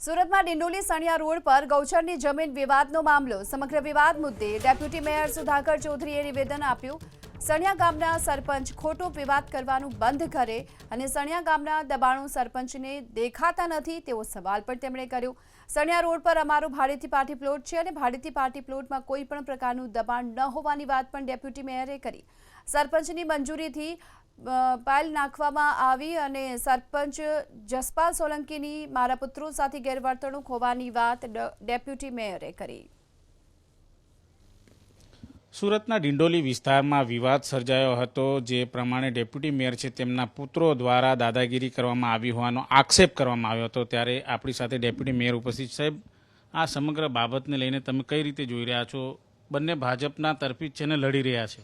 સુરતમાં ડિંડોલી સણિયા રોડ પર ગૌચરની જમીન વિવાદનો મામલો. સમગ્ર વિવાદ મુદ્દે ડેપ્યુટી મેયર સુધાકર ચૌધરીએ નિવેદન આપ્યું. સણિયા ગામના સરપંચ ખોટો વિવાદ કરવાનું બંધ કરે અને સણિયા ગામના દબાણો સરપંચને દેખાતા નથી તેવો સવાલ પણ તેમણે કર્યો. સણિયા રોડ પર અમારો ભાડેથી પાર્ટી પ્લોટ છે અને ભાડેથી પાર્ટી પ્લોટમાં કોઈ પણ પ્રકારનું દબાણ ન હોવાની વાત પણ ડેપ્યુટી મેયરે કરી. સરપંચની મંજૂરીથી પાયલ નાખવામાં આવી અને સરપંચ જસપાલ સોલંકીની મારા પુત્રો સાથે ગેરવર્તણૂક હોવાની વાત ડેપ્યુટી મેયરે કરી. સુરતના ડિંડોલી વિસ્તારમાં વિવાદ સર્જાયો હતો, જે પ્રમાણે ડેપ્યુટી મેયર છે તેમના પુત્રો દ્વારા દાદાગીરી કરવામાં આવી હોવાનો આક્ષેપ કરવામાં આવ્યો હતો. ત્યારે આપણી સાથે ડેપ્યુટી મેયર ઉપસ્થિત. સાહેબ, આ સમગ્ર બાબતને લઈને તમે કઈ રીતે જોઈ રહ્યા છો? બંને ભાજપના તરફી છે ને લડી રહ્યા છે.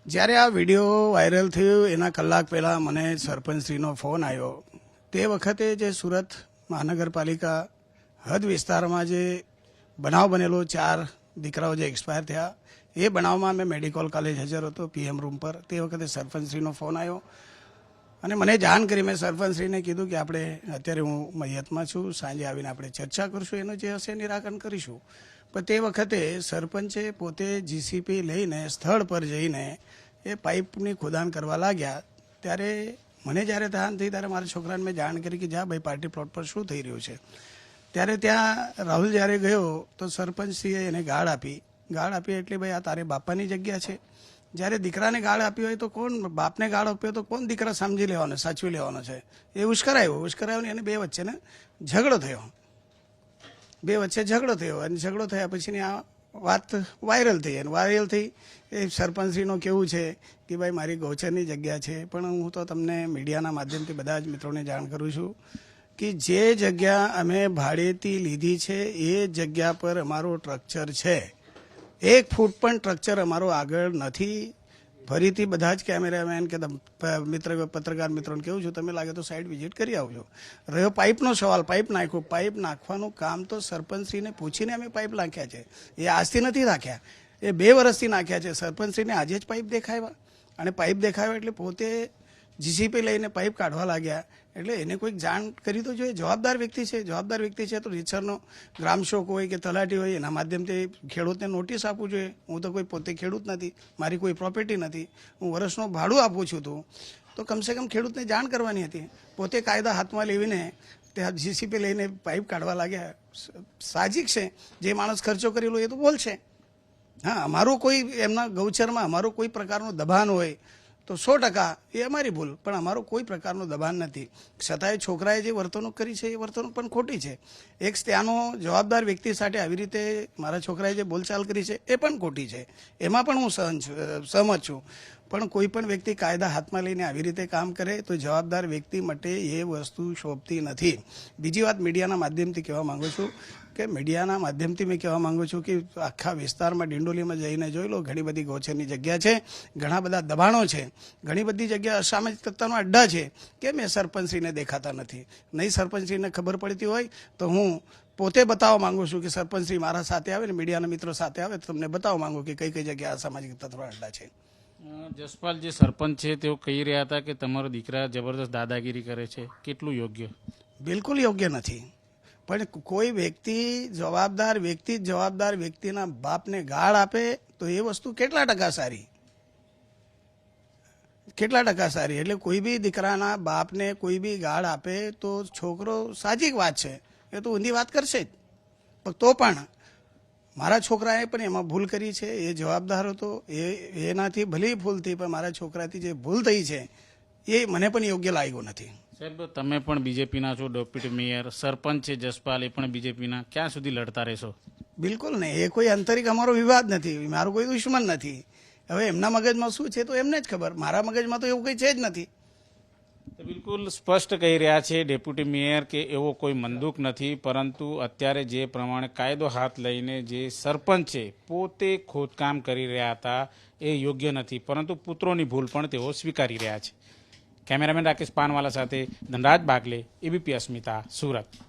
જ્યારે આ વિડીયો વાયરલ થયો એના કલાક પહેલાં મને સરપંચશ્રીનો ફોન આવ્યો. તે વખતે જે સુરત મહાનગરપાલિકા હદ વિસ્તારમાં જે બનાવ બનેલો, 4 દીકરાઓ જે એક્સપાયર થયા, એ બનાવમાં મેં મેડિકલ કોલેજ હાજર હતો PM રૂમ પર. તે વખતે સરપંચશ્રીનો ફોન આવ્યો અને મને જાણ કરી. મેં સરપંચશ્રીને કીધું કે આપણે અત્યારે હું મૈયતમાં છું, સાંજે આવીને આપણે ચર્ચા કરશું, એનું જે હશે નિરાકરણ કરીશું. પણ તે વખતે સરપંચે પોતે GCP લઈને સ્થળ પર જઈને એ પાઇપની ખોદાણ કરવા લાગ્યા. ત્યારે મને જ્યારે ધ્યાન થઈ ત્યારે મારા છોકરાને મેં જાણ કરી કે જા ભાઈ પાર્ટી પ્લોટ પર શું થઈ રહ્યું છે. ત્યારે ત્યાં રાહુલ જ્યારે ગયો તો સરપંચશ્રીએ એને ગાળ આપી એટલે ભાઈ આ તારે બાપાની જગ્યા છે. જ્યારે દીકરાને ગાળ આપી હોય તો કોણ બાપને ગાળ આપ્યો તો કોણ દીકરા સમજી લેવાનો, સાચવી લેવાનો છે? એ ઉશ્કરાયો ને એને બે વચ્ચેને ઝઘડો થયો. અને ઝઘડો થયા પછીની આ વાત વાયરલ થઈ. એ સરપંચશ્રીનું કેવું છે કે ભાઈ મારી ગૌચરની જગ્યા છે, પણ હું તો તમને મીડિયાના માધ્યમથી બધા જ મિત્રોને જાણ કરું છું કે જે જગ્યા અમે ભાડેથી લીધી છે એ જગ્યા પર અમારો સ્ટ્રક્ચર છે. 1 ફૂટ પણ સ્ટ્રક્ચર અમારો આગળ નથી. ફરીથી બધા જ કેમેરામેન કે પત્રકાર મિત્રોને કહું છું, તમે લાગે તો સાઈડ વિઝિટ કરી આવજો. રહ્યો પાઇપનો સવાલ, પાઇપ નાખવાનું કામ તો સરપંચશ્રીને પૂછીને અમે પાઇપ નાખ્યા છે. એ આજથી નથી નાખ્યા, એ 2 વર્ષથી નાખ્યા છે. સરપંચશ્રીને આજે જ પાઇપ દેખાવ્યા અને પાઇપ દેખાયો એટલે પોતે GCP લઈને પાઇપ કાઢવા લાગ્યા. એટલે એને કોઈક જાણ કરી તો જોઈએ. જવાબદાર વ્યક્તિ છે તો રીતસરનો ગ્રામસેવક હોય કે તલાટી હોય એના માધ્યમથી ખેડૂતને નોટિસ આપવું જોઈએ. હું તો કોઈ પોતે ખેડૂત નથી, મારી કોઈ પ્રોપર્ટી નથી, હું વર્ષનું ભાડું આપું છું. તો કમસે કમ ખેડૂતને જાણ કરવાની હતી. પોતે કાયદા હાથમાં લેવીને ત્યાં GCP લઈને પાઇપ કાઢવા લાગ્યા. સાહજિક છે, જે માણસ ખર્ચો કરેલો એ તો બોલશે. હા, અમારું કોઈ એમના ગૌચરમાં અમારું કોઈ પ્રકારનું દબાણ હોય તો 100% એ અમારી ભૂલ, પણ અમારો કોઈ પ્રકારનું દબાણ નથી. છતાંય છોકરાએ જે વર્તણૂક કરી છે એ વર્તણૂક પણ ખોટી છે. એક ત્યાંનો જવાબદાર વ્યક્તિ સાથે આવી રીતે મારા છોકરાએ જે બોલચાલ કરી છે એ પણ ખોટી છે. એમાં પણ હું સહમત છું. પણ કોઈ પણ વ્યક્તિ કાયદા હાથમાં લઈને આવી રીતે કામ કરે તો જવાબદાર વ્યક્તિ માટે એ વસ્તુ શોભતી નથી. બીજી વાત મીડિયાના માધ્યમથી કહેવા માંગુ છું કે આખા વિસ્તારમાં ડિંડોલીમાં જઈને જોઈ લો, ઘણી બધી ગૌચરની જગ્યા છે, ઘણા બધા દબાણો છે, ઘણી બધી જગ્યા અસામાજિક તત્વનો અડ્ડા છે. કેમ એ સરપંચશ્રીને દેખાતા નથી? નહીં સરપંચશ્રીને ખબર પડતી હોય તો હું પોતે બતાવવા માંગુ છું કે સરપંચશ્રી મારા સાથે આવે ને મીડિયાના મિત્રો સાથે આવે તો તમને બતાવવા માંગુ કે કઈ જગ્યા અસામાજિક તત્વના અડ્ડા છે. જસપાલ, જે સરપંચ છે તેઓ કહી રહ્યા હતા કે તમારો દીકરા જબરદસ્ત દાદાગીરી કરે છે. કેટલું યોગ્ય? બિલકુલ યોગ્ય નથી. પણ કોઈ વ્યક્તિ જવાબદાર વ્યક્તિના બાપને ગાળ આપે તો એ વસ્તુ કેટલા ટકા સારી? એટલે કોઈ બી દીકરાના બાપને કોઈ બી ગાળ આપે તો છોકરો, સાહજિક વાત છે, એ તો ઊંધી વાત કરશે જ. તો પણ મારા છોકરાએ પણ એમાં ભૂલ કરી છે, એ જવાબદાર હતો. એનાથી ભલે ભૂલ થઈ, પણ મારા છોકરાથી જે ભૂલ થઈ છે એ મને પણ યોગ્ય લાગ્યું નથી. સાહેબ, તમે પણ BJPના છો, ડેપ્યુટી મેયર, સરપંચ છે જસપાલ, એ પણ BJPના. ક્યાં સુધી લડતા રહેશો? બિલકુલ નહીં, એ કોઈ આંતરિક અમારો વિવાદ નથી, મારો કોઈ દુશ્મન નથી. હવે એમના મગજમાં શું છે તો એમને જ ખબર, મારા મગજમાં તો એવું કંઈ છે જ નથી. બિલકુલ સ્પષ્ટ કહી રહ્યા છે ડેપ્યુટી મેયર કે એવો કોઈ મંદુક નથી, પરંતુ અત્યારે જે પ્રમાણે કાયદો હાથ લઈને જે સરપંચ છે પોતે ખોદકામ કરી રહ્યા હતા એ યોગ્ય નથી, પરંતુ પુત્રોની ભૂલ પણ તેઓ સ્વીકારી રહ્યા છે. કેમેરામેન રાકેશ પાનવાલા સાથે ધનરાજ બાગલે, ABP અસ્મિતા, સુરત.